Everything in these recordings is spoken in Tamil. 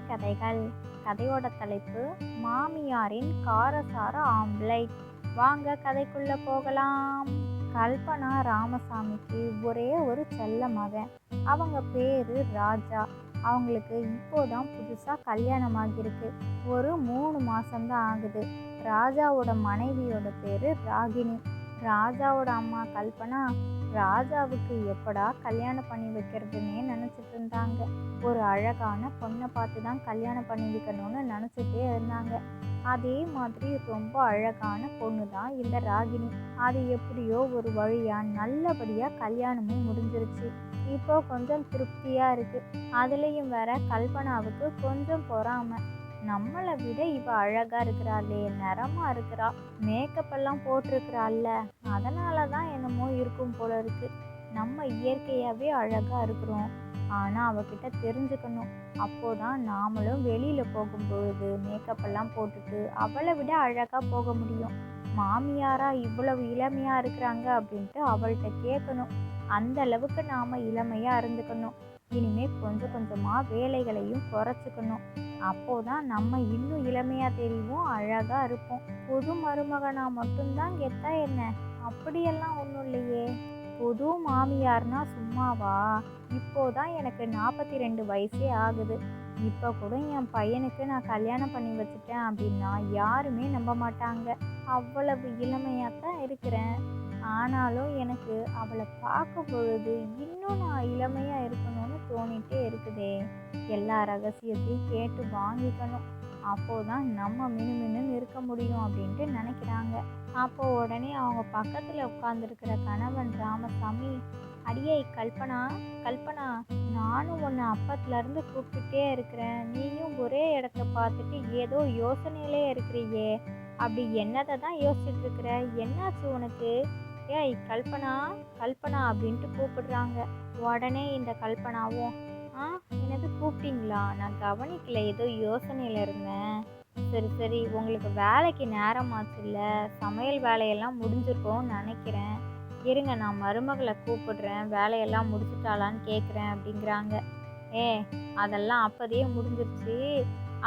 கதைகள். கதையோட தலைப்பு மாமியாரின் காரசார ஆம்லெட். வாங்க கதைக்குள்ள போகலாம். கல்பனா ராமசாமிக்கு ஒரே ஒரு செல்ல மகன். அவங்க பேரு ராஜா. அவங்களுக்கு இப்போதான் புதுசா கல்யாணம் ஆகியிருக்கு. ஒரு 3 மாசம்தான் ஆகுது. ராஜாவோட மனைவியோட பேரு ராகினி. ராஜாவோட அம்மா கல்பனா ராஜாவுக்கு எப்படா கல்யாணம் பண்ணி வைக்கிறதுன்னே நினச்சிட்டு இருந்தாங்க. ஒரு அழகான பொண்ணை பார்த்து தான் கல்யாணம் பண்ணி வைக்கணும்னு நினச்சிட்டே இருந்தாங்க. அதே மாதிரி ரொம்ப அழகான பொண்ணு தான் இந்த ராகினி. அது எப்படியோ ஒரு வழியா நல்லபடியா கல்யாணமும் முடிஞ்சிருச்சு. இப்போ கொஞ்சம் திருப்தியா இருக்கு. அதுலேயும் வேற கல்பனாவுக்கு கொஞ்சம் பொறாம. நம்மளை விட இவ அழகா இருக்கிறாளே, நிறமா இருக்கிறா, மேக்கப் எல்லாம் போட்டிருக்கிறாள்ல, அதனால தான் என்னமோ இருக்கும் போல இருக்கு. நம்ம இயற்கையாகவே அழகா இருக்கிறோம். ஆனால் அவகிட்ட தெரிஞ்சுக்கணும். அப்போதான் நாமளும் வெளியில் போகும்பொழுது மேக்கப் எல்லாம் போட்டுட்டு அவளை விட அழகாக போக முடியும். மாமியாரா இவ்வளவு இளமையாக இருக்கிறாங்க அப்படின்ட்டு அவள்கிட்ட கேட்கணும். அந்த அளவுக்கு நாம் இளமையாக இருந்துக்கணும். இனிமேல் கொஞ்சம் கொஞ்சமாக வேலைகளையும் குறைச்சிக்கணும். அப்போதான் நம்ம இன்னும் இளமையா தெரியும், அழகா இருப்போம். புது மருமகனா மட்டும்தான் கெத்தா என்ன? அப்படியெல்லாம் ஒன்றும் இல்லையே. புது மாமியார்னா சும்மாவா? இப்போதான் எனக்கு 42 வயசே ஆகுது. இப்போ கூட என் பையனுக்கு நான் கல்யாணம் பண்ணி வச்சுட்டேன் அப்படின்னா யாருமே நம்ப மாட்டாங்க. அவ்வளவு இளமையாத்தான் இருக்கிறேன். ஆனாலும் எனக்கு அவளை பார்க்கும் பொழுது இன்னும் நான் இளமையா இருக்கணும்னு தோணிட்டே இருக்குதே. எல்லா ரகசியத்தையும் கேட்டு வாங்கிக்கணும். அப்போதான் நம்ம மினுமினுன்னு இருக்க முடியும் அப்படின்ட்டு நினைக்கிறாங்க. அப்போ உடனே அவங்க பக்கத்துல உட்கார்ந்துருக்கிற கணவன் ராமசாமி, அடியே கல்பனா, கல்பனா, நானும் உன்னை அப்பத்துல இருந்து கூப்பிட்டுட்டே இருக்கிறேன். நீயும் ஒரே இடத்த பார்த்துட்டு ஏதோ யோசனையிலே இருக்கிறியே, அப்படி என்னதை தான் யோசிச்சுட்டு இருக்கிற? என்னாச்சு உனக்கு? ஏய் கல்பனா, கல்பனா அப்படின்ட்டு கூப்பிடுறாங்க. உடனே இந்த கல்பனாவும், என்னது கூப்பிட்டீங்களா? நான் கவனிக்கல, ஏதோ யோசனையில் இருந்தேன். சரி சரி, உங்களுக்கு வேலைக்கு நேரமாச்சுல்ல, சமையல் வேலையெல்லாம் முடிஞ்சிருக்கோன்னு நினைக்கிறேன். இருங்க, நான் மருமகளை கூப்பிடுறேன், வேலையெல்லாம் முடிச்சுட்டாளான்னு கேட்குறேன் அப்படிங்கிறாங்க. அதெல்லாம் அப்போதையே முடிஞ்சிருச்சு.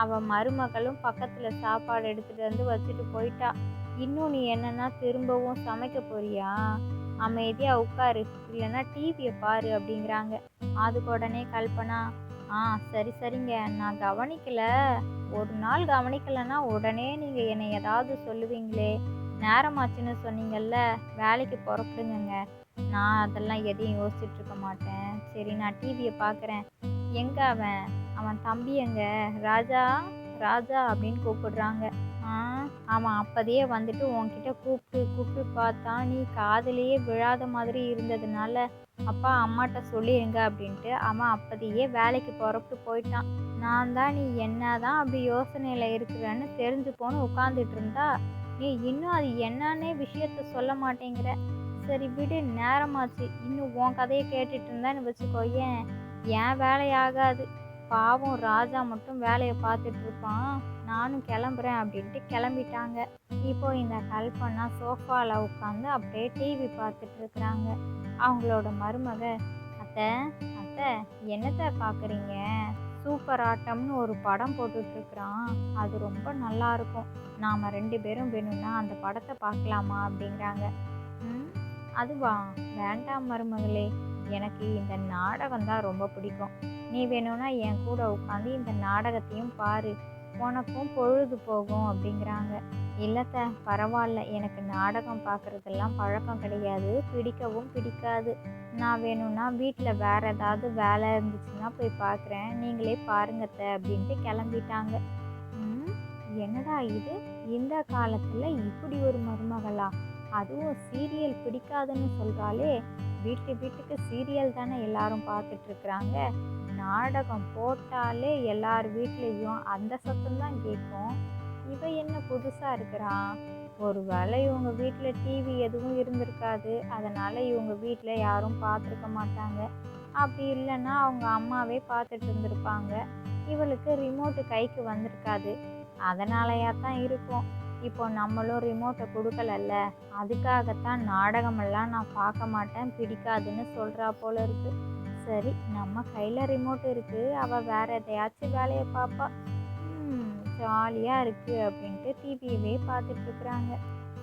அவள் மருமகளும் பக்கத்தில் சாப்பாடு எடுத்துகிட்டு வந்து வச்சுட்டு போயிட்டா. இன்னும் நீ என்னன்னா திரும்பவும் சமைக்க போறியா? அமைதியாக உட்காரு, இல்லைன்னா டிவியை பாரு அப்படிங்கிறாங்க. அதுக்கு உடனே கல்பனா, சரி சரிங்க, நான் கவனிக்கல. ஒரு நாள் கவனிக்கலைன்னா உடனே நீங்கள் என்னை ஏதாவது சொல்லுவீங்களே. நேரமாச்சுன்னு சொன்னீங்கல்ல, வேலைக்கு புறப்படுங்க. நான் அதெல்லாம் எதையும் யோசிச்சுட்டு இருக்க மாட்டேன். சரி, நான் டிவியை பார்க்குறேன். எங்க அவன் தம்பி எங்க? ராஜா, ராஜா அப்படின்னு கூப்பிடுறாங்க. அவன் அப்போதையே வந்துட்டு உன்கிட்ட கூப்பிட்டு கூப்பிட்டு பார்த்தா நீ காதலையே விழாத மாதிரி இருந்ததுனால அப்பா அம்மாட்ட சொல்லிடுங்க அப்படின்ட்டு அவன் அப்போதையே வேலைக்கு புறப்பட்டு போயிட்டான். நான் தான் நீ என்னதான் அப்படி யோசனையில் இருக்கிறன்னு தெரிஞ்சு போன்னு உட்காந்துட்டு இருந்தா நீ இன்னும் அது என்னன்னே விஷயத்த சொல்ல மாட்டேங்கிற. சரி விடு, நேரமாச்சு. இன்னும் உன் கதையை கேட்டுட்டு இருந்தான்னு வச்சுக்கோ, ஏன் வேலையாகாது. பாவம் ராஜா மட்டும் வேலையை பார்த்துட்டு இருப்பான். நானும் கிளம்புறேன் அப்படின்ட்டு கிளம்பிட்டாங்க. இப்போ இந்த கல்பனா சோஃபாவில் உட்காந்து அப்படியே டிவி பார்த்துட்டு இருக்கிறாங்க. அவங்களோட மருமக, அத்தை அத்தை, என்னத்தை பார்க்குறீங்க? சூப்பர் ஆட்டம்னு ஒரு படம் போட்டுட்ருக்குறான், அது ரொம்ப நல்லா இருக்கும். நாம் 2 பேரும் வேணும்னா அந்த படத்தை பார்க்கலாமா அப்படிங்கிறாங்க. அதுவா? வேண்டாம் மருமகளே, எனக்கு இந்த நாடகம் தான் ரொம்ப பிடிக்கும். நீ வேணும்னா என் கூட உட்காந்து இந்த நாடகத்தையும் பாரு, உனக்கும் பொழுது போகும் அப்படிங்கிறாங்க. இல்லத்த, பரவாயில்ல, எனக்கு நாடகம் பார்க்குறதெல்லாம் பழக்கம் கிடையாது, பிடிக்கவும் பிடிக்காது. நான் வேணும்னா வீட்டில் வேற ஏதாவது வேலை இருந்துச்சுன்னா போய் பார்க்குறேன், நீங்களே பாருங்கத்த அப்படின்ட்டு கிளம்பிட்டாங்க. என்னடா இது, இந்த காலத்தில் இப்படி ஒரு மருமகளா? அதுவும் சீரியல் பிடிக்காதுன்னு சொல்கிறாளே. வீட்டுக்கு சீரியல் தானே எல்லாரும் பார்த்துட்டு இருக்கிறாங்க. நாடகம் போட்டாலே எல்லார் வீட்லேயும் அந்த சத்தம்தான் கேட்கும். இவ என்ன புதுசாக இருக்கிறா? ஒரு வேளை இவங்க வீட்டில் டிவி எதுவும் இருந்திருக்காது, அதனால் இவங்க வீட்டில் யாரும் பார்த்துருக்க மாட்டாங்க. அப்படி இல்லைன்னா அவங்க அம்மாவே பார்த்துட்டு இருந்திருப்பாங்க. இவளுக்கு ரிமோட்டு கைக்கு வந்திருக்காது, அதனாலயா தான் இருக்கும். இப்போ நம்மளும் ரிமோட்டை கொடுக்கலல்ல, அதுக்காகத்தான் நாடகமெல்லாம் நான் பார்க்க மாட்டேன், பிடிக்காதுன்னு சொல்கிறா போல இருக்கு. சரி நம்ம கையில் ரிமோட் இருக்குது, அவள் வேற எதையாச்சும் வேலையை பார்ப்பா, ஜாலியாக இருக்குது அப்படின்ட்டு டிவியவே பார்த்துட்ருக்குறாங்க.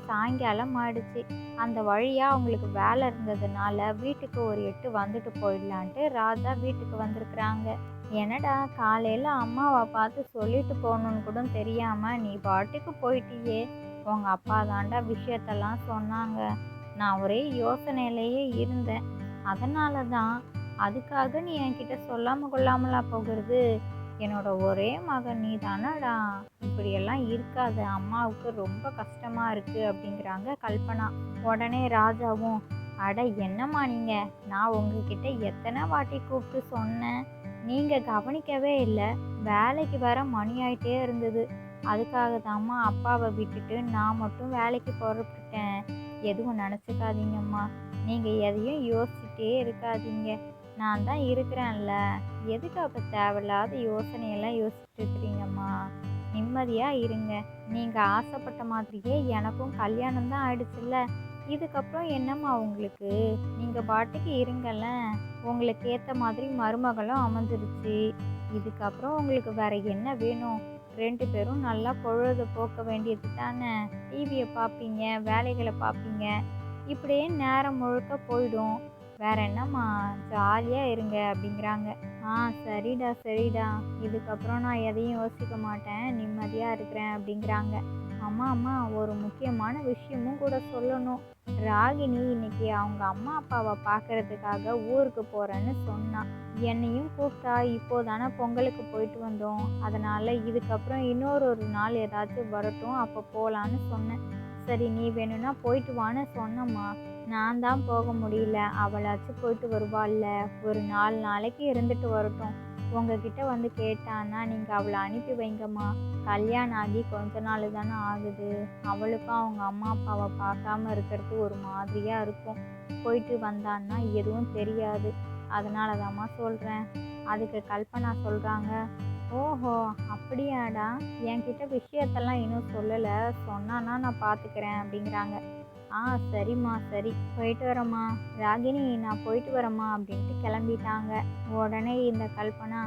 சாயங்காலம் ஆயிடுச்சு. அந்த வழியாக அவங்களுக்கு வேலை இருந்ததுனால வீட்டுக்கு ஒரு எட்டு வந்துட்டு போயிடலான்ட்டு ராஜா வீட்டுக்கு வந்திருக்கிறாங்க. என்னடா காலையில் அம்மாவை பார்த்து சொல்லிட்டு போகணுன்னு கூட தெரியாமல் நீ பாட்டுக்கு போயிட்டியே, உங்கள் அப்பா தாண்டா விஷயத்தெல்லாம் சொன்னாங்க. நான் ஒரே யோசனையிலேயே இருந்தேன். அதனால தான். அதுக்காக நீ என்கிட்ட சொல்லாமல் கொள்ளாமலா போகிறது? என்னோட ஒரே மகன் நீ தானடா, இப்படியெல்லாம் இருக்காது, அம்மாவுக்கு ரொம்ப கஷ்டமாக இருக்குது அப்படிங்கிறாங்க கல்பனா. உடனே ராஜாவும், அட என்னம்மா நீங்கள், நான் உங்ககிட்ட எத்தனை வாட்டி கூப்பிட்டு சொன்னேன், நீங்கள் கவனிக்கவே இல்லை. வேலைக்கு வர மணி ஆகிட்டே இருந்தது, அதுக்காக தாம்மா அப்பாவை விட்டுட்டு நான் மட்டும் வேலைக்கு புறப்பட்டுட்டேன். எதுவும் நினச்சிக்காதீங்கம்மா, நீங்கள் எதையும் யோசிச்சுட்டே இருக்காதீங்க, நான் தான் இருக்கிறேன்ல, எதுக்கு அப்போ தேவையில்லாத யோசனையெல்லாம் யோசிச்சுட்டு இருக்கிறீங்கம்மா, நிம்மதியாக இருங்க. நீங்கள் ஆசைப்பட்ட மாதிரியே எனக்கும் கல்யாணம் தான் ஆயிடுச்சுல்ல, இதுக்கப்புறம் என்னம்மா உங்களுக்கு, நீங்கள் பாட்டுக்கு இருங்கல்ல, உங்களுக்கு ஏற்ற மாதிரி மருமகளும் அமைஞ்சிருச்சு, இதுக்கப்புறம் உங்களுக்கு வேற என்ன வேணும்? 2 பேரும் நல்லா பொழுது போக்க வேண்டியது தானே, டிவியை பார்ப்பீங்க, வேலைகளை பார்ப்பீங்க, இப்படியே நேரம் முழுக்க போயிடும், வேற என்னம்மா, ஜாலியாக இருங்க அப்படிங்கிறாங்க. சரிடா சரிடா, இதுக்கப்புறம் நான் எதையும் யோசிக்க மாட்டேன், நிம்மதியாக இருக்கிறேன் அப்படிங்கிறாங்க. அம்மா அம்மா, ஒரு முக்கியமான விஷயமும் கூட சொல்லணும். ராகினி இன்னைக்கு அவங்க அம்மா அப்பாவை பார்க்கறதுக்காக ஊருக்கு போகிறேன்னு சொன்னான். என்னையும் கூப்பிட்டா, இப்போதானே பொங்கலுக்கு போயிட்டு வந்தோம், அதனால் இதுக்கப்புறம் ஒரு நாள் ஏதாச்சும் வரட்டும், அப்போ போகலான்னு சொன்னேன். சரி நீ வேணும்னா போயிட்டு வான்னு சொன்னம்மா, நான் தான் போக முடியல, அவளாச்சும் போயிட்டு வருவாள்ல, ஒரு 4 நாளைக்கு இருந்துட்டு வரட்டும், உங்ககிட்ட வந்து கேட்டான்னா நீங்கள் அவளை அனுப்பி வைங்கம்மா, கல்யாணம் ஆகி கொஞ்ச நாள் தானே ஆகுது, அவளுக்கும் அவங்க அம்மா அப்பாவை பார்க்காம இருக்கிறது ஒரு மாதிரியாக இருக்கும், போயிட்டு வந்தான்னா எதுவும் தெரியாது, அதனால தாம்மா சொல்கிறேன். அதுக்கு கல்பனா சொல்கிறாங்க, ஓஹோ அப்படியாடா, என்கிட்ட விஷயத்தெல்லாம் இன்னும் சொல்லலை, சொன்னான்னா நான் பார்த்துக்கிறேன் அப்படிங்கிறாங்க. சரிம்மா சரி, போயிட்டு வரேம்மா, ராகினி நான் போயிட்டு வரேம்மா அப்படின்ட்டு கிளம்பிட்டாங்க. உடனே இந்த கல்பனா,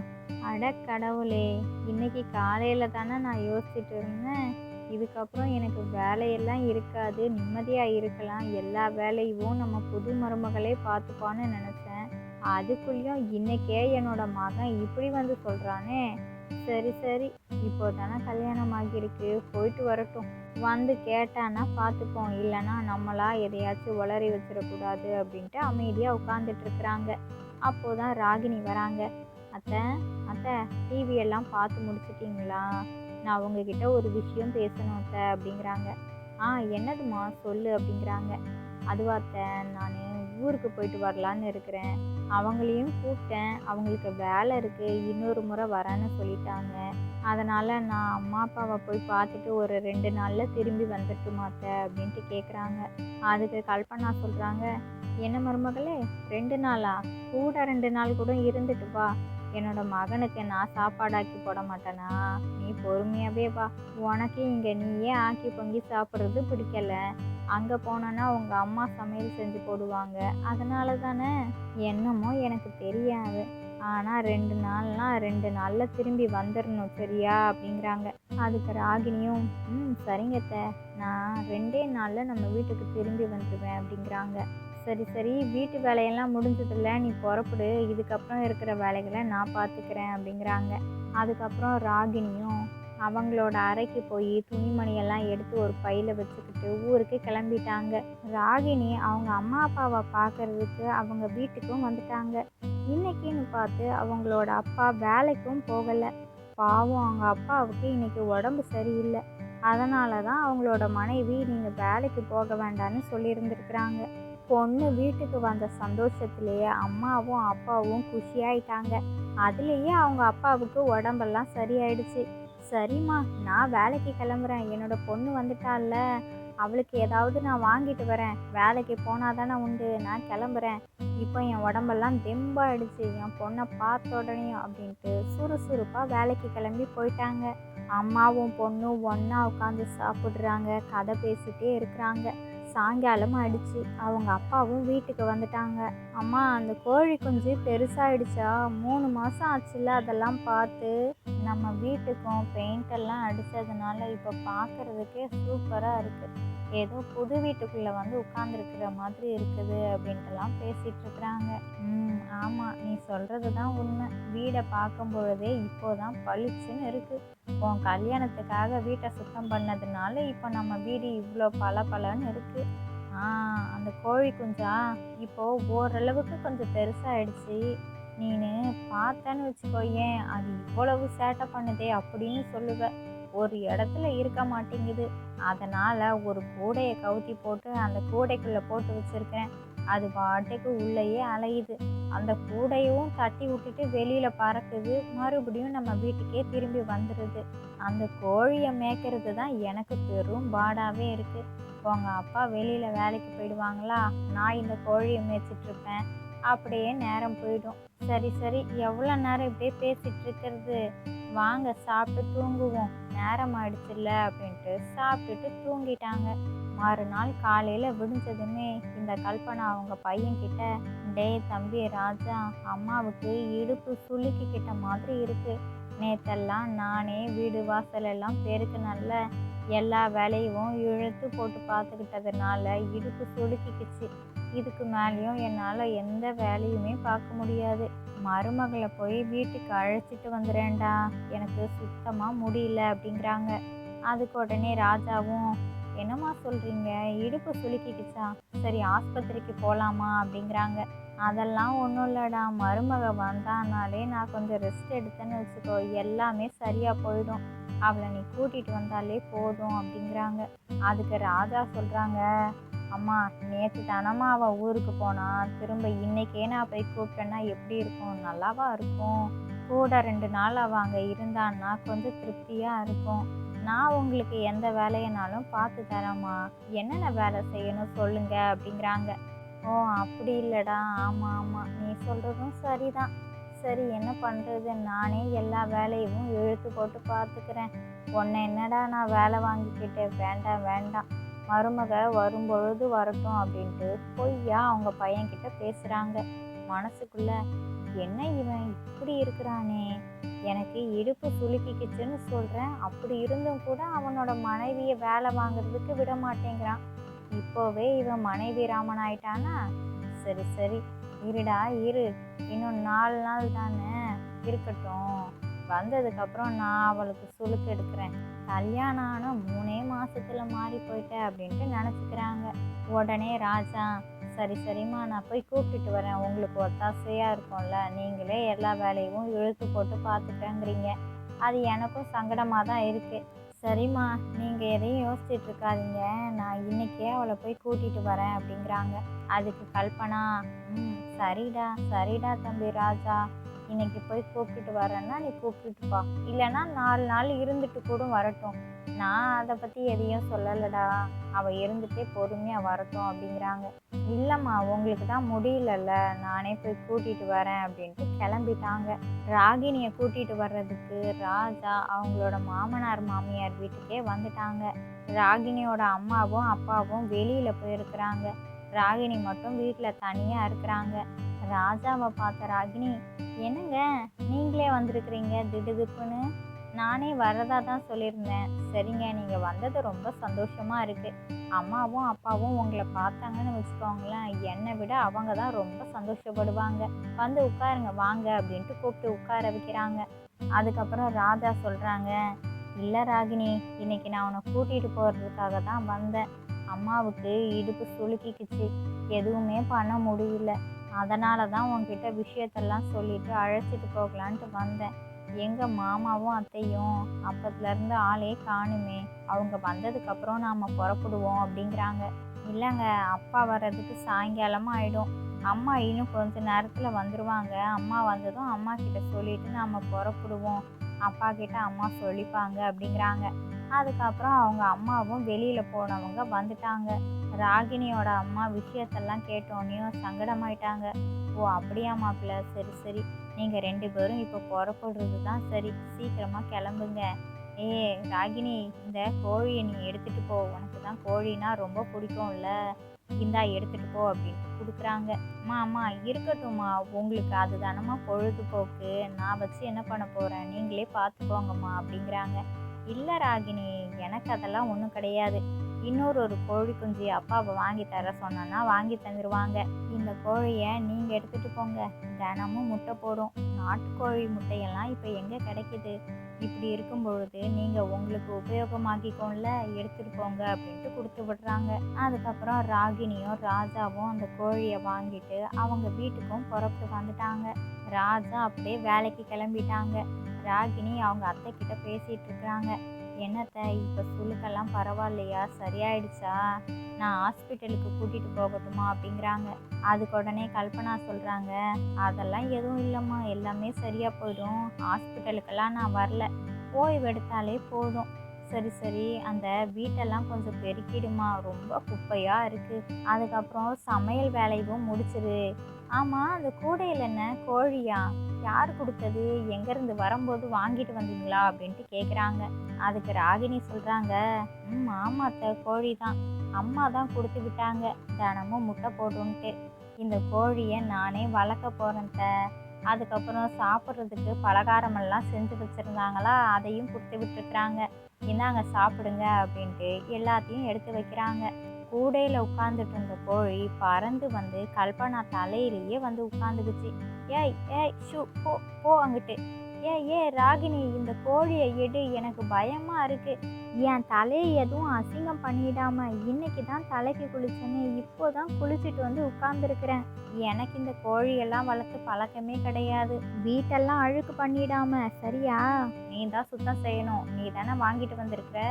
அட கடவுளே, இன்னைக்கு காலையில் தானே நான் யோசிச்சுட்டு இருந்தேன், இதுக்கப்புறம் எனக்கு வேலையெல்லாம் இருக்காது, நிம்மதியாக இருக்கலாம், எல்லா வேலையும் நம்ம புது மருமகளே பார்த்துப்பான்னு நினச்சேன், அதுக்குள்ளேயும் இன்னைக்கே என்னோட மகன் இப்படி வந்து சொல்கிறானே, சரி சரி, இப்போ தானே கல்யாணம் ஆகியிருக்கு, போயிட்டு வரட்டும், வந்து கேட்டான்னா பார்த்துப்போம், இல்லைன்னா நம்மளா எதையாச்சும் உளறி வச்சிடக்கூடாது அப்படின்ட்டு அமைதியாக உட்காந்துட்டு இருக்கிறாங்க. அப்போதான் ராகினி வராங்க. அத்தை அத்தை, டிவியெல்லாம் பார்த்து முடிச்சிட்டிங்களா, நான் உங்ககிட்ட ஒரு விஷயம் பேசணும் அத்தை அப்படிங்கிறாங்க. என்னதுமா சொல்லு அப்படிங்கிறாங்க. அதுவா அத்தை, நான் ஊருக்கு போயிட்டு வரலான்னு இருக்கிறேன், அவங்களையும் கூப்பிட்டேன், அவங்களுக்கு வேலை இருக்குது, இன்னொரு முறை வரேன்னு சொல்லிட்டாங்க, அதனால் நான் அம்மா அப்பாவை போய் பார்த்துட்டு ஒரு 2 நாளில் திரும்பி வந்துட்டுமாத்த அப்படின்ட்டு கேட்குறாங்க. அதுக்கு கல்பனா சொல்கிறாங்க, என்ன மருமகளே 2 நாளா, கூட 2 நாள் கூட இருந்துட்டு வா, என்னோட மகனுக்கு நான் சாப்பாடாக்கி போட மாட்டேனா, நீ பொறுமையாகவே வா, உனக்கு இங்கே நீயே ஆக்கி பொங்கி சாப்பிட்றது பிடிக்கல, அங்கே போனோன்னா உங்கள் அம்மா சமையல் செஞ்சு போடுவாங்க, அதனால தானே, என்னமோ எனக்கு தெரியாது, ஆனால் 2 நாளில் திரும்பி வந்துடணும் சரியா அப்படிங்கிறாங்க. அதுக்கு ராகினியும், சரிங்கத்த, நான் 2 நாளில் நம்ம வீட்டுக்கு திரும்பி வந்துடுவேன் அப்படிங்கிறாங்க. சரி சரி, வீட்டு வேலையெல்லாம் முடிஞ்சதில்ல, நீ புறப்படு, இதுக்கப்புறம் இருக்கிற வேலைகளை நான் பார்த்துக்கிறேன் அப்படிங்கிறாங்க. அதுக்கப்புறம் ராகினியும் அவங்களோட அறைக்கு போய் துணிமணியெல்லாம் எடுத்து ஒரு பையில் வச்சுக்கிட்டு ஊருக்கு கிளம்பிட்டாங்க. ராகினி அவங்க அம்மா அப்பாவை பார்க்கறதுக்கு அவங்க வீட்டுக்கும் வந்துட்டாங்க. இன்னைக்குன்னு பார்த்து அவங்களோட அப்பா வேலைக்கும் போகலை. பாவம், அவங்க அப்பாவுக்கு இன்னைக்கு உடம்பு சரியில்லை, அதனால தான் அவங்களோட மனைவி நீங்கள் வேலைக்கு போக வேண்டான்னு சொல்லியிருந்துருக்குறாங்க. பொண்ணு வீட்டுக்கு வந்த சந்தோஷத்துலேயே அம்மாவும் அப்பாவும் குஷியாயிட்டாங்க. அதுலேயே அவங்க அப்பாவுக்கு உடம்பெல்லாம் சரியாயிடுச்சு. சரிம்மா, நான் வேலைக்கு கிளம்புறேன், என்னோட பொண்ணு வந்துட்டால, அவளுக்கு ஏதாவது நான் வாங்கிட்டு வரேன், வேலைக்கு போனால் தானே உண்டு, நான் கிளம்புறேன், இப்போ என் உடம்பெல்லாம் தெம்பாயிடுச்சு, என் பொண்ணை பார்த்த உடனேயும் அப்படின்ட்டு சுறுசுறுப்பாக வேலைக்கு கிளம்பி போயிட்டாங்க. அம்மாவும் பொண்ணும் ஒன்றா உட்காந்து சாப்பிட்றாங்க, கதை பேசிகிட்டே இருக்கிறாங்க. சாயங்காலம் ஆயிடுச்சு. அவங்க அப்பாவும் வீட்டுக்கு வந்துட்டாங்க. அம்மா, அந்த கோழி குஞ்சு பெருசாயிடுச்சா? 3 மாதம் ஆச்சுல்ல. அதெல்லாம் பார்த்து நம்ம வீட்டுக்கும் பெயிண்டெல்லாம் அடித்ததுனால இப்போ பார்க்குறதுக்கே சூப்பராக இருக்குது. ஏதோ புது வீட்டுக்குள்ளே வந்து உட்காந்துருக்குற மாதிரி இருக்குது அப்படின்ட்டுலாம் பேசிகிட்டு இருக்கிறாங்க. ஆமாம், நீ சொல்கிறது தான் உண்மை. வீடை பார்க்கும் பொழுதே இப்போதான் பளிச்சுன்னு இருக்குது. உன் கல்யாணத்துக்காக வீட்டை சுத்தம் பண்ணதுனால இப்போ நம்ம வீடு இவ்வளோ பளபளன்னு இருக்குது. அந்த கோழி குஞ்சா இப்போ ஓரளவுக்கு கொஞ்சம் பெருசாகிடுச்சு. நீனு பார்த்தேன்னு வச்சுக்கோயேன், அது இவ்வளவு சேட்டை பண்ணுதே அப்படின்னு சொல்லுவ. ஒரு இடத்துல இருக்க மாட்டேங்குது. அதனால் ஒரு கூடையை கவுத்தி போட்டு அந்த கூடைக்குள்ளே போட்டு வச்சுருக்கேன். அது பாட்டுக்கு உள்ளேயே அலையுது. அந்த கூடையும் தட்டி விட்டுட்டு வெளியில் பறக்குது. மறுபடியும் நம்ம வீட்டுக்கே திரும்பி வந்துடுது. அந்த கோழியை மேய்க்கிறது தான் எனக்கு பெரும் பாடாகவே இருக்குது. உங்கள் அப்பா வெளியில் வேலைக்கு போயிடுவாங்களா, நான் இந்த கோழியை மேய்ச்சிட்ருப்பேன். அப்படியே நேரம் போயிடும். சரி சரி, எவ்வளோ நேரம் இப்படியே பேசிகிட்டு இருக்கிறது? வாங்க சாப்பிட்டு தூங்குவோம், நேரம் ஆயிடுச்சுல்ல அப்படின்ட்டு சாப்பிட்டுட்டு தூங்கிட்டாங்க. மறுநாள் காலையில் விடிஞ்சதுமே இந்த கல்பனா அவங்க பையன்கிட்ட, டேய் தம்பி ராஜா, அம்மாவுக்கு இடுப்பு சுளுக்கிக்கிட்ட மாதிரி இருக்குது. நேற்றெல்லாம் நானே வீடு வாசலெல்லாம் பெருக்குனல்ல, எல்லா வேலையும் இழுத்து போட்டு பார்த்துக்கிட்டதுனால இடுப்பு சுளுக்கிக்குச்சு. இதுக்கு மேலேயும் என்னால் எந்த வேலையுமே பார்க்க முடியாது. மருமகளை போய் வீட்டுக்கு அழைச்சிட்டு வந்துடுறேன்டா, எனக்கு சுத்தமாக முடியல அப்படிங்கிறாங்க. அதுக்கு உடனே ராஜாவும், என்னம்மா சொல்கிறீங்க, இடுப்பு சுளுக்கிக்குச்சா? சரி ஆஸ்பத்திரிக்கு போகலாமா அப்படிங்கிறாங்க. அதெல்லாம் ஒன்றும் இல்லைடா, மருமக வந்தானாலே நான் கொஞ்சம் ரெஸ்ட் எடுத்தேன்னு வச்சுக்கோ, எல்லாமே சரியாக போயிடும். அவளை நீ கூட்டிகிட்டு வந்தாலே போதும் அப்படிங்கிறாங்க. அதுக்கு ராஜா சொல்கிறாங்க, அம்மா, நேற்று தானம்மா அவள் ஊருக்கு போனா, திரும்ப இன்னைக்கே நான் போய் கூப்பிட்டேன்னா எப்படி இருக்கும்? நல்லாவா இருக்கும்? கூட 2 நாள் அவள் அங்கே இருந்தான்னா கொஞ்சம் திருப்தியாக இருக்கும். நான் உங்களுக்கு எந்த வேலையினாலும் பார்த்து தரேம்மா, என்னென்ன வேலை செய்யணும் சொல்லுங்க அப்படிங்கிறாங்க. ஓ அப்படி இல்லைடா, ஆமாம் ஆமாம், நீ சொல்கிறதும் சரிதான். சரி என்ன பண்ணுறது, நானே எல்லா வேலையும் இழுத்து போட்டு பார்த்துக்கிறேன். உன்னை என்னடா நான் வேலை வாங்கிக்கிட்டு, வேண்டாம் வேண்டாம், மருமக வரும்பொழுது வரட்டும் அப்படின்ட்டு பொய்யா அவங்க பையன்கிட்ட பேசுகிறாங்க. மனசுக்குள்ள, என்ன இவன் இப்படி இருக்கிறானே, எனக்கு இடுப்பு சுளுக்கிக்குச்சுன்னு சொல்கிறேன், அப்படி இருந்தும் கூட அவனோட மனைவியை வேலை வாங்குறதுக்கு விட மாட்டேங்கிறான். இப்போவே இவன் மனைவி ராமன் ஆயிட்டானா? சரி சரி, இருடா இரு, இன்னும் 4 நாள் தானே இருக்கட்டும், வந்ததுக்கப்புறம் நான் அவளுக்கு சுளுக்கு எடுக்கிறேன். கல்யாணம் ஆன 3 மாதத்துல மாறி போயிட்டேன் அப்படின்ட்டு நினச்சிக்கிறாங்க. உடனே ராஜா, சரி சரிம்மா, நான் போய் கூப்பிட்டுட்டு வரேன், உங்களுக்கு ஒத்தாசையாக இருக்கும்ல, நீங்களே எல்லா வேலையும் இழுத்து போட்டு பார்த்துக்கங்கிறீங்க, அது எனக்கும் சங்கடமாக தான் இருக்குது. சரிம்மா, நீங்கள் எதையும் யோசிச்சுட்டு இருக்காதீங்க, நான் இன்றைக்கே அவளை போய் கூட்டிகிட்டு வரேன் அப்படிங்கிறாங்க. அதுக்கு கல்பனா, சரிடா சரிடா தம்பி ராஜா, இன்னைக்கு போய் கூப்பிட்டுட்டு வரேன்னா நீ கூப்பிட்டுட்டுப்பா, இல்லைன்னா 4 நாள் இருந்துட்டு கூட வரட்டும், நான் அதை பற்றி எதையும் சொல்லலடா, அவள் இருந்துகிட்டே பொறுமையாக வரட்டும் அப்படிங்கிறாங்க. இல்லைம்மா, உங்களுக்கு தான் முடியலல்ல, நானே போய் கூட்டிகிட்டு வரேன் அப்படின்ட்டு கிளம்பிட்டாங்க. ராகினியை கூட்டிகிட்டு வர்றதுக்கு ராஜா அவங்களோட மாமனார் மாமியார் வீட்டுக்கே வந்துட்டாங்க. ராகினியோட அம்மாவும் அப்பாவும் வெளியில் போயிருக்கிறாங்க. ராகினி மட்டும் வீட்டில் தனியாக இருக்கிறாங்க. ராஜாவை பார்த்த ராகினி, என்னங்க நீங்களே வந்திருக்கிறீங்க திடுதிப்புன்னு? நானே வரதா தான் சொல்லியிருந்தேன். சரிங்க, நீங்கள் வந்தது ரொம்ப சந்தோஷமாக இருக்குது. அம்மாவும் அப்பாவும் உங்களை பார்த்தாங்கன்னு வச்சுக்கோங்களேன், என்னை விட அவங்க தான் ரொம்ப சந்தோஷப்படுவாங்க. வந்து உட்காருங்க வாங்க அப்படின்ட்டு கூப்பிட்டு உட்கார வைக்கிறாங்க. அதுக்கப்புறம் ராஜா சொல்கிறாங்க, இல்லை ராகினி, இன்னைக்கு நான் உன்னை கூட்டிகிட்டு போகிறதுக்காக தான் வந்தேன். அம்மாவுக்கு இடுப்பு சுளுக்கிக்குச்சு, எதுவுமே பண்ண முடியல, அதனால தான் உன்கிட்ட விஷயத்தெல்லாம் சொல்லிட்டு அழைச்சிட்டு போகலான்ட்டு வந்தேன். எங்கள் மாமாவும் அத்தையும் அப்பத்துலேருந்து ஆளே காணுமே, அவங்க வந்ததுக்கப்புறம் நாம் புறப்படுவோம் அப்படிங்கிறாங்க. இல்லைங்க, அப்பா வர்றதுக்கு சாயங்காலமாக ஆகிடும், அம்மா இன்னும் கொஞ்ச நேரத்தில் வந்துடுவாங்க, அம்மா வந்ததும் அம்மா கிட்ட சொல்லிட்டு நாம் புறப்படுவோம், அப்பா கிட்ட அம்மா சொல்லிப்பாங்க அப்படிங்கிறாங்க. அதுக்கப்புறம் அவங்க அம்மாவும் வெளியில் போனவங்க வந்துட்டாங்க. ராகினியோட அம்மா விஷயத்தெல்லாம் கேட்டோன்னையும் சங்கடமாயிட்டாங்க. ஓ அப்படியா மாப்பிள்ள, சரி சரி, நீங்கள் 2 பேரும் இப்போ புறப்படுறது தான் சரி, சீக்கிரமாக கிளம்புங்க, ஏ ராகினி, இந்த கோழியை நீ எடுத்துட்டு போ, உனக்கு தான் கோழினா ரொம்ப பிடிக்கும்ல, இந்தா எடுத்துட்டு போ அப்படின்ட்டு கொடுக்குறாங்க. அம்மா அம்மா இருக்கட்டும்மா, உங்களுக்கு அதுதானம்மா பொழுதுபோக்கு, நான் வச்சு என்ன பண்ண போகிறேன், நீங்களே பார்த்துக்கோங்கம்மா அப்படிங்கிறாங்க. இல்லை ராகினி, எனக்கு அதெல்லாம் ஒன்றும் கிடையாது, ஒரு கோழி குஞ்சு அப்பாவை வாங்கி தர சொன்னா வாங்கி தந்துடுவாங்க. இந்த கோழியை நீங்கள் எடுத்துகிட்டு போங்க, தினமும் முட்டை போடும். நாட்டுக்கோழி முட்டையெல்லாம் இப்போ எங்கே கிடைக்குது? இப்படி இருக்கும் பொழுது நீங்கள் உங்களுக்கு உபயோகமாக்கிக்கோம்ல, எடுத்துகிட்டு போங்க அப்படின்ட்டு கொடுத்து விடுறாங்க. அதுக்கப்புறம் ராகினியும் ராஜாவும் அந்த கோழியை வாங்கிட்டு அவங்க வீட்டுக்கும் புறப்பட்டு வந்துட்டாங்க. ராஜா அப்படியே வேலைக்கு கிளம்பிட்டாங்க. ராகினி அவங்க அத்தை கிட்ட பேசிகிட்டு இருக்கிறாங்க. என்னத்த, இப்போ சுளுக்கெல்லாம் பரவாயில்லையா, சரியாயிடுச்சா, நான் ஹாஸ்பிட்டலுக்கு கூட்டிகிட்டு போகட்டுமா அப்படிங்கிறாங்க. அதுக்கு உடனே கல்பனா சொல்கிறாங்க, அதெல்லாம் எதுவும் இல்லைம்மா, எல்லாமே சரியாக போயிடும், ஹாஸ்பிட்டலுக்கெல்லாம் நான் வரல, ஓய்வு எடுத்தாலே போதும். சரி சரி, அந்த வீட்டெல்லாம் கொஞ்சம் பெருக்கிடுமா, ரொம்ப குப்பையாக இருக்குது. அதுக்கப்புறம் சமையல் வேலையும் முடிச்சிரு. ஆமாம், அந்த கூடையில் என்ன கோழியா, யார் கொடுத்தது, எங்கேருந்து வரும்போது வாங்கிட்டு வந்தீங்களா அப்படின்ட்டு கேட்குறாங்க. அதுக்கு ராகினி சொல்கிறாங்க, ஆமாத்த, கோழி தான், அம்மா தான் கொடுத்து விட்டாங்க, தினமும் முட்டை போடுன்ட்டு. இந்த கோழியை நானே வளர்க்க போகிறேன்ட்ட. அதுக்கப்புறம் சாப்பிட்றதுக்கு பலகாரமெல்லாம் செஞ்சு வச்சுருந்தாங்களா, அதையும் கொடுத்து விட்டுருக்குறாங்க. இந்தாங்க சாப்பிடுங்க அப்படின்ட்டு எல்லாத்தையும் எடுத்து வைக்கிறாங்க. கூடையில் உட்காந்துட்டு இருந்த கோழி பறந்து வந்து கல்பனா தலையிலேயே வந்து உட்காந்துக்குச்சு. ஏய் ஏய் ஷூ, போ போ அங்கிட்டு. ஏ ராகினி, இந்த கோழியை எடு, எனக்கு பயமாக இருக்குது. என் தலையை எதுவும் அசிங்கம் பண்ணிடாம, இன்னைக்கு தான் தலைக்கு குளிச்சேன்னு, இப்போ தான் குளிச்சுட்டு வந்து உட்கார்ந்துருக்கிறேன். எனக்கு இந்த கோழியெல்லாம் வளர்த்து பழக்கமே கிடையாது. வீட்டெல்லாம் அழுக்கு பண்ணிடாம, சரியா? நீ தான் சுத்தம் செய்யணும், நீ தானே வாங்கிட்டு வந்திருக்கிற,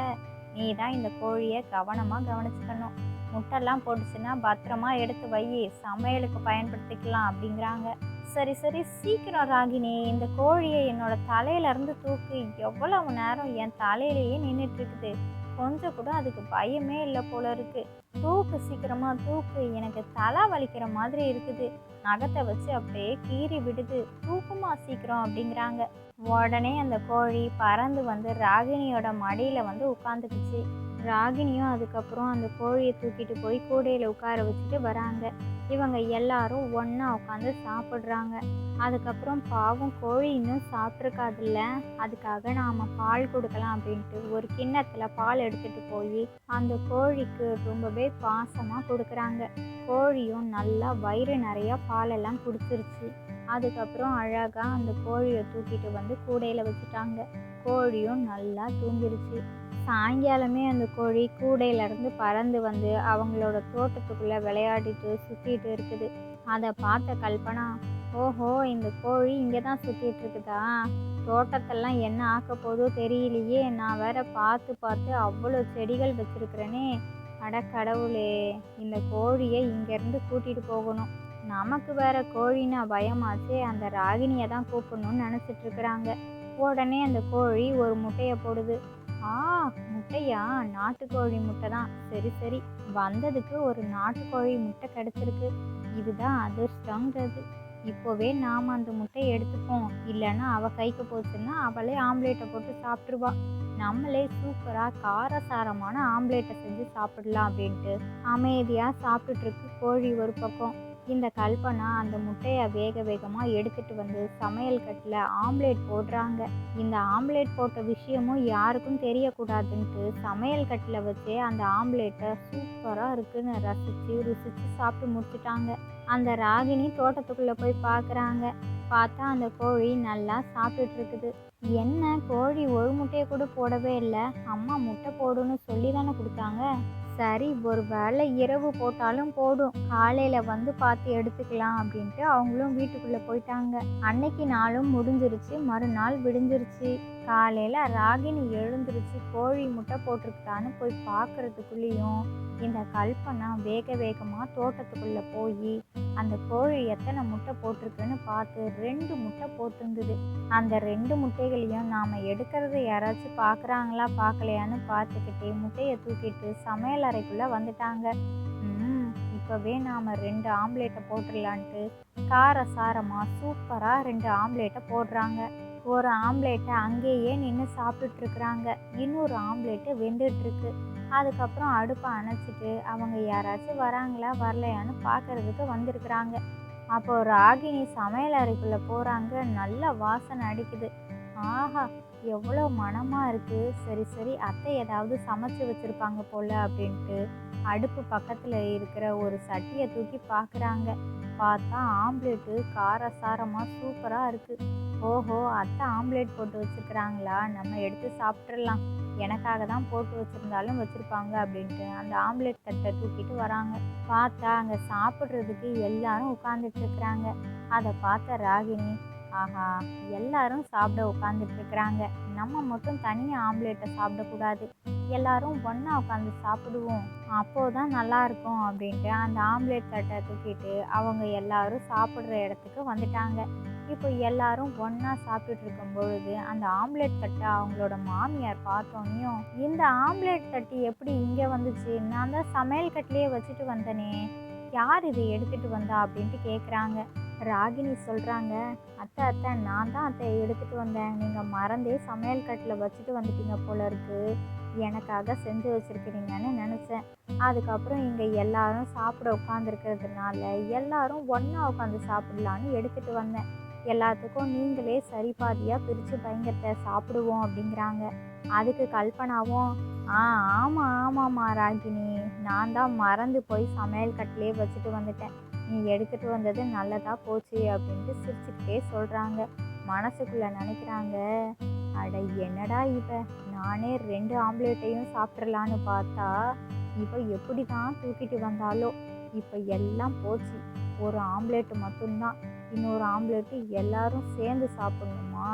நீ தான் இந்த கோழியை கவனமாக கவனிச்சுக்கணும். முட்டைலாம் போட்டுச்சுன்னா பத்திரமா எடுத்து வை, சமையலுக்கு பயன்படுத்திக்கலாம் அப்படிங்கிறாங்க. சரி சரி, சீக்கிரம் ராகினி, இந்த கோழியை என்னோட தலையிலேருந்து தூக்கு, எவ்வளவு நேரம் என் தலையிலேயே நின்றுட்டு இருக்குது, கொஞ்சம் கூட அதுக்கு பயமே இல்லை போல இருக்கு. தூக்கு, சீக்கிரமா தூக்கு, எனக்கு தலை வலிக்கிற மாதிரி இருக்குது, நகத்தை வச்சு அப்படியே கீறி விடுது, தூக்குமா சீக்கிரம் அப்படிங்கிறாங்க. உடனே அந்த கோழி பறந்து வந்து ராகினியோட மடியில் வந்து உட்காந்துக்குச்சு. ராகினியும் அதுக்கப்புறம் அந்த கோழியை தூக்கிட்டு போய் கூடையில் உட்கார வச்சுட்டு வராங்க. இவங்க எல்லாரும் ஒன்றா உட்காந்து சாப்பிட்றாங்க. அதுக்கப்புறம் பாவம் கோழி இன்னும் சாப்பிட்ருக்காதுல்ல, அதுக்காக நாம் பால் கொடுக்கலாம் அப்படின்ட்டு ஒரு கிண்ணத்தில் பால் எடுத்துகிட்டு போய் அந்த கோழிக்கு ரொம்பவே பாசமாக கொடுக்குறாங்க. கோழியும் நல்லா வயிறு நிறையா பாலெல்லாம் குடிச்சிருச்சு. அதுக்கப்புறம் அழகாக அந்த கோழியை தூக்கிட்டு வந்து கூடையில் வச்சுட்டாங்க. கோழியும் நல்லா தூங்கிருச்சு. சாயங்காலமே அந்த கோழி கூடையிலேருந்து பறந்து வந்து அவங்களோட தோட்டத்துக்குள்ளே விளையாடிட்டு சுற்றிட்டு இருக்குது. அதை பார்த்த கல்பனா, ஓஹோ, இந்த கோழி இங்கே தான் சுற்றிட்டு இருக்குதா, தோட்டத்தெல்லாம் என்ன ஆக்க போதோ தெரியலையே, நான் வேற பார்த்து பார்த்து அவ்வளோ செடிகள் வச்சுருக்கிறேனே, அட கடவுளே, இந்த கோழியை இங்கேருந்து கூட்டிகிட்டு போகணும், நமக்கு வேற கோழின்னா பயமாச்சே, அந்த ராகினியை தான் கூப்பிடணும்னு நினச்சிட்டு இருக்கிறாங்க. உடனே அந்த கோழி ஒரு முட்டையை போடுது. முட்டையா, நாட்டுக்கோழி முட்டை தான், சரி சரி, வந்ததுக்கு ஒரு நாட்டுக்கோழி முட்டை கிடச்சிருக்கு, இதுதான் அதிர்ஷ்டங்கிறது. இப்போவே நாம் அந்த முட்டையை எடுத்துப்போம், இல்லைன்னா அவள் கைக்கு போச்சுன்னா அவளே ஆம்லேட்டை போட்டு சாப்பிட்ருவா, நம்மளே சூப்பராக காரசாரமான ஆம்லேட்டை செஞ்சு சாப்பிடலாம் அப்படின்ட்டு அமைதியாக சாப்பிட்டுட்ருக்கு கோழி ஒரு பக்கம். இந்த கல்பனா அந்த முட்டையை வேக வேகமாக எடுத்துகிட்டு வந்து சமையல் கட்டில் ஆம்லேட் போடுறாங்க. இந்த ஆம்லேட் போட்ட விஷயமும் யாருக்கும் தெரியக்கூடாதுன்ட்டு சமையல் கட்டில் வச்சே அந்த ஆம்லேட்டை சூப்பராக இருக்குன்னு ருசித்து சாப்பிட்டு முடிச்சிட்டாங்க. அந்த ராகினி தோட்டத்துக்குள்ளே போய் பார்க்குறாங்க. பார்த்தா அந்த கோழி நல்லா சாப்பிட்டுட்டு இருக்குது. என்ன, கோழி ஒரு முட்டையை கூட போடவே இல்லை, அம்மா முட்டை போடுன்னு சொல்லி தானே கொடுத்தாங்க, சரி ஒரு வேளை இரவு போட்டாலும் போடும், காலையில் வந்து பார்த்து எடுத்துக்கலாம் அப்படின்ட்டு அவங்களும் வீட்டுக்குள்ளே போயிட்டாங்க. அன்னைக்கு நாளும் முடிஞ்சிருச்சு. மறுநாள் விடிஞ்சிருச்சு. காலையில் ராகினி எழுந்திருச்சு கோழி முட்டை போட்டிருக்கான்னு போய் பார்க்குறதுக்குள்ளேயும் இந்த கல்பனா வேக வேகமாக தோட்டத்துக்குள்ளே போய் அந்த கோழி எத்தனை முட்டை போட்டிருக்குன்னு பார்த்து 2 முட்டை போட்டிருந்தது. அந்த 2 முட்டைகளையும் நாம் எடுக்கிறத யாராச்சும் பார்க்குறாங்களா பார்க்கலையான்னு பார்த்துக்கிட்டே முட்டையை தூக்கிட்டு சமையல் அறைக்குள்ளே வந்துட்டாங்க. இப்போவே நாம் 2 ஆம்லேட்டை போட்டுடலான்ட்டு காரசாரமாக சூப்பராக 2 ஆம்லேட்டை போடுறாங்க. ஒரு ஆம்லேட்டை அங்கேயே நின்று சாப்பிட்டுட்ருக்குறாங்க. இன்னொரு ஆம்லேட்டு வெந்துட்டுருக்கு. அதுக்கப்புறம் அடுப்பை அணைச்சிட்டு அவங்க யாராச்சும் வராங்களா வரலையான்னு பார்க்கறதுக்கு வந்திருக்கிறாங்க. அப்போ ராகினி சமையல் அறைக்குள்ளே போகிறாங்க. நல்ல வாசனை அடிக்குது. ஆஹா, எவ்வளோ மணமாக இருக்குது. சரி சரி, அத்தை ஏதாவது சமைச்சு வச்சுருப்பாங்க போல் அப்படின்ட்டு அடுப்பு பக்கத்தில் இருக்கிற ஒரு சட்டியை தூக்கி பார்க்குறாங்க. பார்த்தா ஆம்லேட்டு காரசாரமாக சூப்பராக இருக்குது. ஓஹோ, அத்தை ஆம்லேட் போட்டு வச்சுருக்குறாங்களா, நம்ம எடுத்து சாப்பிட்றலாம். எனக்காக தான் போட்டு வச்சுருந்தாலும் வச்சுருப்பாங்க அப்படின்ட்டு அந்த ஆம்லேட் தட்டை தூக்கிட்டு வராங்க. பார்த்தா அங்கே சாப்பிட்றதுக்கு எல்லாரும் உட்காந்துட்ருக்குறாங்க. அதை பார்த்த ராகினி, ஆஹா, எல்லாரும் சாப்பிட உட்காந்துட்ருக்குறாங்க, நம்ம மட்டும் தனியாக ஆம்லேட்டை சாப்பிடக்கூடாது, எல்லாரும் ஒன்றா உட்காந்து சாப்பிடுவோம், அப்போதான் நல்லாயிருக்கும் அப்படின்ட்டு அந்த ஆம்லேட் தட்டை தூக்கிட்டு அவங்க எல்லாரும் சாப்பிட்ற இடத்துக்கு வந்துட்டாங்க. இப்போ எல்லாரும் ஒன்றா சாப்பிட்டுட்டு இருக்கும் பொழுது அந்த ஆம்லேட் தட்டை அவங்களோட மாமியார் பார்த்தோன்னையும், இந்த ஆம்லேட் தட்டு எப்படி இங்கே வந்துச்சு, நான் தான் சமையல் கட்டிலேயே வச்சுட்டு வந்தனே, யார் இதை எடுத்துகிட்டு வந்தா அப்படின்ட்டு கேட்குறாங்க. ராகினி சொல்கிறாங்க, அத்தை அத்தை, நான் தான் அத்தை எடுத்துகிட்டு வந்தேன், நீங்கள் மறந்தே சமையல் கட்டில் வச்சுட்டு வந்துட்டீங்க போல இருக்கு, எனக்காக செஞ்சு வச்சுருக்கிறீங்கன்னு நினச்சேன். அதுக்கப்புறம் இங்கே எல்லாரும் சாப்பிட உட்காந்துருக்கிறதுனால எல்லாரும் ஒன்றா உட்காந்து சாப்பிட்லான்னு எடுத்துகிட்டு வந்தேன், எல்லாத்துக்கும் நீங்களே சரி பாதியாக பிரித்து பயங்கரத்தை சாப்பிடுவோம் அப்படிங்கிறாங்க. அதுக்கு கல்பனாவும், ஆமாம் ஆமாம்மா ராகினி, நான் தான் மறந்து போய் சமையல் கட்டிலே வச்சுட்டு வந்துட்டேன், நீ எடுத்துகிட்டு வந்தது நல்லதாக போச்சு அப்படின்ட்டு சிரிச்சுக்கிட்டே சொல்கிறாங்க. மனசுக்குள்ளே நினைக்கிறாங்க, அட என்னடா இவ, நானே 2 ஆம்லேட்டையும் சாப்பிட்றலான்னு பார்த்தா இவ எப்படி தான் தூக்கிட்டு வந்தாலோ, இப்போ எல்லாம் போச்சு, ஒரு ஆம்லேட்டு மட்டும்தான், இன்னொரு ஆம்லேட்டு எல்லாரும் சேர்ந்து சாப்பிட்ணுமா,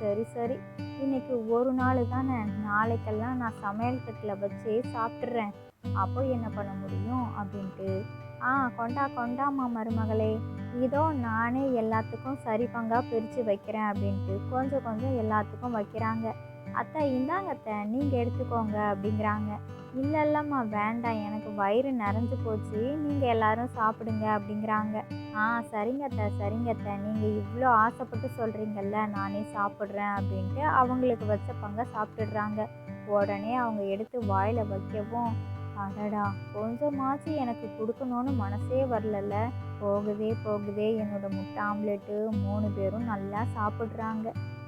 சரி சரி, இன்னைக்கு ஒரு நாள் தானே, நாளைக்கெல்லாம் நான் சமையல் கட்டில் வச்சே சாப்பிட்றேன், அப்போ என்ன பண்ண முடியும் அப்படின்ட்டு, கொண்டா கொண்டாம்மா மருமகளே, இதோ நானே எல்லாத்துக்கும் சரி பங்காக பிரித்து வைக்கிறேன் அப்படின்ட்டு கொஞ்சம் கொஞ்சம் எல்லாத்துக்கும் வைக்கிறாங்க. அத்தை இந்தாங்க அத்தை, நீங்கள் எடுத்துக்கோங்க அப்படிங்கிறாங்க. இல்லை இல்லைம்மா வேண்டாம், எனக்கு வயிறு நிறைஞ்சு போச்சு, நீங்கள் எல்லாரும் சாப்பிடுங்க அப்படிங்கிறாங்க. சரிங்க அத்தை சரிங்க அத்தை, நீங்கள் இவ்வளோ ஆசைப்பட்டு சொல்கிறீங்கல்ல, நானே சாப்பிட்றேன் அப்படின்ட்டு அவங்களுக்கு வச்ச பங்கை சாப்பிட்டுடுறாங்க. உடனே அவங்க எடுத்து வாயில் வைக்கவும், அடடா, கொஞ்சமாச்சு எனக்கு கொடுக்கணும்னு மனசே வரலல்ல, போகுதே போகுதே என்னோட முட்டை ஆம்லேட்டு, 3 பேரும் நல்லா சாப்பிட்றாங்க,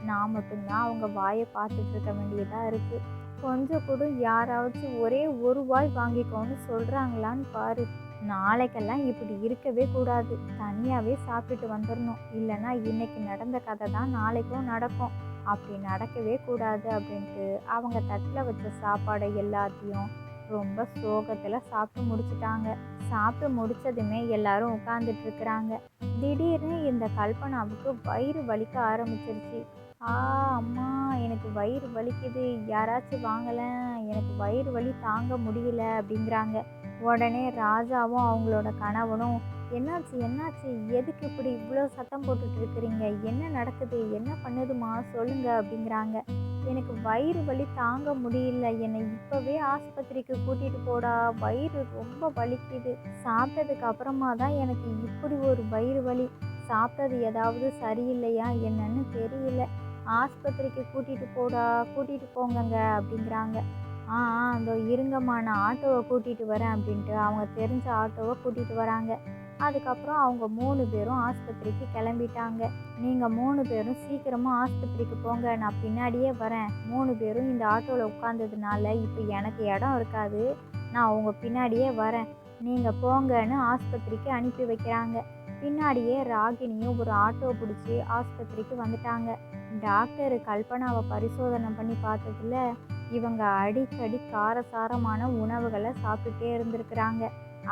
நான் மட்டும்தான் அவங்க வாயை பார்த்துட்டு இருக்க வேண்டியதாக இருக்குது, கொஞ்சம் கூட யாராச்சும் ஒரே ஒரு வாய் வாங்கிக்கோன்னு சொல்கிறாங்களான்னு பாரு, நாளைக்கெல்லாம் இப்படி இருக்கவே கூடாது, தனியாகவே சாப்பிட்டுட்டு வந்துடணும், இல்லைன்னா இன்னைக்கு நடந்த கதை தான் நாளைக்கும் நடக்கும், அப்படி நடக்கவே கூடாது அப்படின்ட்டு அவங்க தட்டில் வச்ச சாப்பாடை எல்லாத்தையும் ரொம்ப சோகத்தில் சாப்பிட்டு முடிச்சிட்டாங்க. சாப்பிட்டு முடிச்சதுமே எல்லாரும் உட்காந்துட்டு இருக்கிறாங்க. திடீர்னு இந்த கல்பனாவுக்கு வயிறு வலிக்க ஆரம்பிச்சிருச்சு. அம்மா, எனக்கு வயிறு வலிக்குது, யாராச்சும் வாங்கலேன், எனக்கு வயிறு வலி தாங்க முடியல அப்படிங்கிறாங்க. உடனே ராஜாவும் அவங்களோட கணவனும், என்னாச்சு என்னாச்சு, எதுக்கு இப்படி இவ்வளோ சத்தம் போட்டுட்டு இருக்கிறீங்க, என்ன நடக்குது, என்ன பண்ணுதுமா சொல்லுங்க அப்படிங்கிறாங்க. எனக்கு வயிறு வலி தாங்க முடியல, என்னை இப்போவே ஆஸ்பத்திரிக்கு கூட்டிகிட்டு போடா, வயிறு ரொம்ப வலிக்குது, சாப்பிட்டதுக்கு அப்புறமா தான் எனக்கு இப்படி ஒரு வயிறு வலி, சாப்பிட்டது ஏதாவது சரியில்லையா என்னன்னு தெரியல, ஆஸ்பத்திரிக்கு கூட்டிகிட்டு போடா, கூட்டிகிட்டு போங்கங்க அப்படிங்கிறாங்க. இதோ இருங்கம்மா, நான் ஆட்டோவை கூட்டிகிட்டு வரேன் அப்படின்ட்டு அவங்க தெரிஞ்ச ஆட்டோவை கூட்டிகிட்டு வராங்க. அதுக்கப்புறம் அவங்க 3 பேரும் ஆஸ்பத்திரிக்கு கிளம்பிட்டாங்க. நீங்கள் 3 பேரும் சீக்கிரமாக ஆஸ்பத்திரிக்கு போங்க, நான் பின்னாடியே வரேன், 3 பேரும் இந்த ஆட்டோவில் உட்காந்ததுனால இப்போ எனக்கு இடம் இருக்காது, நான் உங்கள் பின்னாடியே வரேன், நீங்கள் போங்கன்னு ஆஸ்பத்திரிக்கு அனுப்பி வைக்கிறாங்க. பின்னாடியே ராகினியும் ஒரு ஆட்டோ பிடிச்சி ஆஸ்பத்திரிக்கு வந்துட்டாங்க. டாக்டர் கல்பனாவை பரிசோதனை பண்ணி பார்த்ததுல இவங்க அடிக்கடி காரசாரமான உணவுகளை சாப்பிட்டுட்டே இருந்திருக்கிறாங்க,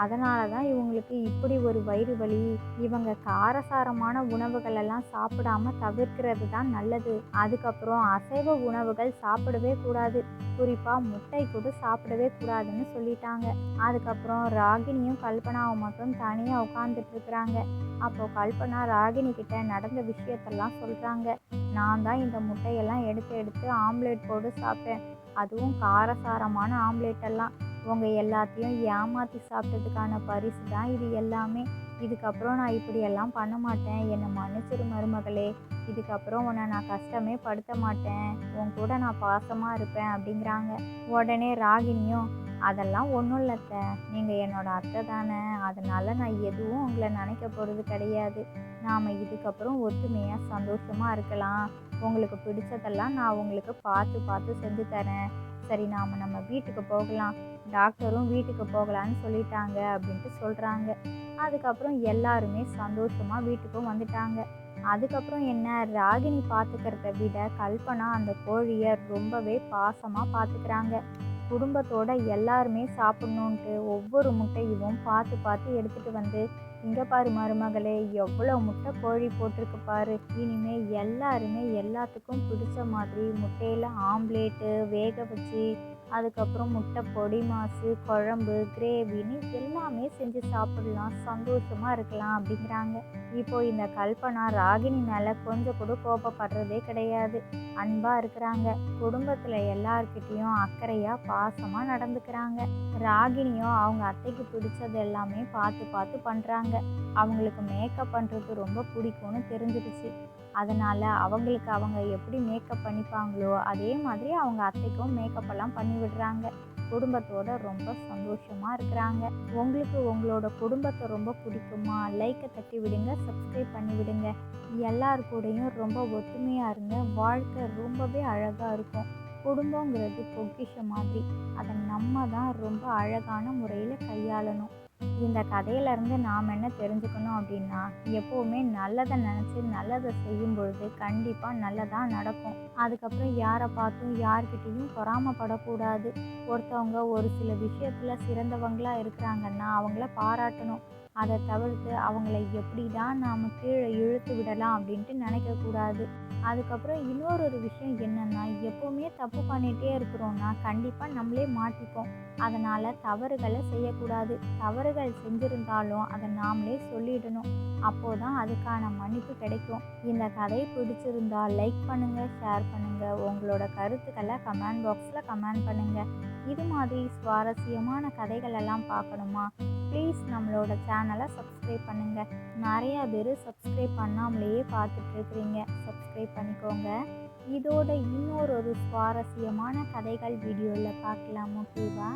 அதனால தான் இவங்களுக்கு இப்படி ஒரு வயிறு வலி, இவங்க காரசாரமான உணவுகள் எல்லாம் சாப்பிடாம தவிர்க்கிறது தான் நல்லது, அதுக்கப்புறம் அசைவ உணவுகள் சாப்பிடவே கூடாது, குறிப்பாக முட்டை கூட சாப்பிடவே கூடாதுன்னு சொல்லிட்டாங்க. அதுக்கப்புறம் ராகினியும் கல்பனாவும் மட்டும் தனியாக உட்காந்துட்டு இருக்கிறாங்க. அப்போ கல்பனா ராகினி கிட்ட நடந்த விஷயத்தெல்லாம் சொல்கிறாங்க. நான் தான் இந்த முட்டையெல்லாம் எடுத்து எடுத்து ஆம்லேட் போட்டு சாப்பிட்டேன், அதுவும் காரசாரமான ஆம்லேட் எல்லாம், உங்கள் எல்லாத்தையும் ஏமாற்றி சாப்பிட்டதுக்கான பரிசு தான் இது எல்லாமே, இதுக்கப்புறம் நான் இப்படியெல்லாம் பண்ண மாட்டேன், என்னை மன்னிச்சிரு மருமகளே, இதுக்கப்புறம் உன்னை நான் கஷ்டமே படுத்த மாட்டேன், உன் கூட நான் பாசமாக இருப்பேன் அப்படிங்கிறாங்க. உடனே ராகினியும், அதெல்லாம் ஒன்றும் இல்லை அத்தை, நீங்கள் என்னோட அத்தை தானே, அதனால நான் எதுவும் உங்களை நினைக்க போகிறது கிடையாது, நாம் இதுக்கப்புறம் ஒத்துமையாக சந்தோஷமாக இருக்கலாம், உங்களுக்கு பிடிச்சதெல்லாம் நான் உங்களுக்கு பார்த்து பார்த்து செஞ்சு தரேன், சரி நாம் நம்ம வீட்டுக்கு போகலாம், டாக்டரும் வீட்டுக்கு போகலான்னு சொல்லிட்டாங்க அப்படின்ட்டு சொல்கிறாங்க. அதுக்கப்புறம் எல்லாருமே சந்தோஷமாக வீட்டுக்கும் வந்துட்டாங்க. அதுக்கப்புறம் என்ன, ராகினி பார்த்துக்கிறத விட கல்பனா அந்த கோழியை ரொம்பவே பாசமாக பார்த்துக்கிறாங்க. குடும்பத்தோட எல்லாருமே சாப்பிட்ணுன்ட்டு ஒவ்வொரு முட்டையும் பார்த்து பார்த்து எடுத்துகிட்டு வந்து, இங்கே பாரு மருமகளே, எவ்வளோ முட்டை கோழி போட்டிருக்கு பாரு, இனிமே எல்லாருமே எல்லாத்துக்கும் பிடிச்ச மாதிரி முட்டையில் ஆம்லேட்டு வேக வச்சு, அதுக்கப்புறம் முட்டை பொடி மாசு, குழம்பு, கிரேவின்னு எல்லாமே செஞ்சு சாப்பிடலாம், சந்தோஷமாக இருக்கலாம் அப்படிங்கிறாங்க. இப்போ இந்த கல்பனா ராகினி மேலே கொஞ்சம் கூட கோபப்படுறதே கிடையாது, அன்பாக இருக்கிறாங்க. குடும்பத்தில் எல்லார்கிட்டேயும் அக்கறையாக பாசமாக நடந்துக்கிறாங்க. ராகினியும் அவங்க அத்தைக்கு பிடிச்சது எல்லாமே பார்த்து பார்த்து பண்ணுறாங்க. அவங்களுக்கு மேக்கப் பண்ணுறது ரொம்ப பிடிக்கும்னு தெரிஞ்சிடுச்சு. அதனால் அவங்களுக்கு அவங்க எப்படி மேக்கப் பண்ணிப்பாங்களோ அதே மாதிரி அவங்க அத்தைக்கும் மேக்கப் எல்லாம் பண்ணி விடுறாங்க. குடும்பத்தோட ரொம்ப சந்தோஷமாக இருக்கிறாங்க. உங்களுக்கு உங்களோட குடும்பத்தை ரொம்ப பிடிக்குமா? லைக்கை தட்டி விடுங்க, சப்ஸ்கிரைப் பண்ணி விடுங்க. எல்லார் கூடயும் ரொம்ப ஒத்துமையாக இருங்க, வாழ்க்கை ரொம்பவே அழகாக இருக்கும். குடும்பங்கிறது பொக்கிஷம் மாதிரி, அதை நம்ம தான் ரொம்ப அழகான முறையில் கையாளணும். இந்த கதையிலேருந்து நாம் என்ன தெரிஞ்சுக்கணும் அப்படின்னா, எப்போவுமே நல்லதை நினச்சி நல்லதை செய்யும் பொழுது கண்டிப்பாக நல்லதாக நடக்கும். அதுக்கப்புறம் யாரை பார்த்தும் யார்கிட்டையும் பொறாமப்படக்கூடாது. ஒருத்தவங்க ஒரு சில விஷயத்தில் சிறந்தவங்களாக இருக்கிறாங்கன்னா அவங்கள பாராட்டணும். அதை தவிர்த்து அவங்கள எப்படி தான் நாம் கீழே இழுத்து விடலாம் அப்படின்ட்டு நினைக்கக்கூடாது. அதுக்கப்புறம் இன்னொரு விஷயம் என்னென்னா, எப்போவுமே தப்பு பண்ணிகிட்டே இருக்கிறோன்னா கண்டிப்பாக நம்மளே மாட்டிப்போம். அதனால் தவறுகளை செய்யக்கூடாது. தவறுகள் செஞ்சுருந்தாலும் அதை நாமளே சொல்லிடணும். அப்போது தான் அதுக்கான மன்னிப்பு கிடைக்கும். இந்த கதை பிடிச்சிருந்தா லைக் பண்ணுங்கள், ஷேர் பண்ணுங்கள், உங்களோட கருத்துக்களை கமெண்ட் பாக்ஸில் கமெண்ட் பண்ணுங்கள். இது மாதிரி சுவாரஸ்யமான கதைகள் எல்லாம் பார்க்கணுமா? ப்ளீஸ் நம்மளோட சேனலை சப்ஸ்கிரைப் பண்ணுங்கள். நிறையா பேர் சப்ஸ்கிரைப் பண்ணாமலேயே பார்த்துட்ருக்குறீங்க, சப்ஸ்கிரைப் பண்ணிக்கோங்க. இதோட இன்னொரு சுவாரஸ்யமான கதைகள் வீடியோவில் பார்க்கலாம். ஓகேவா?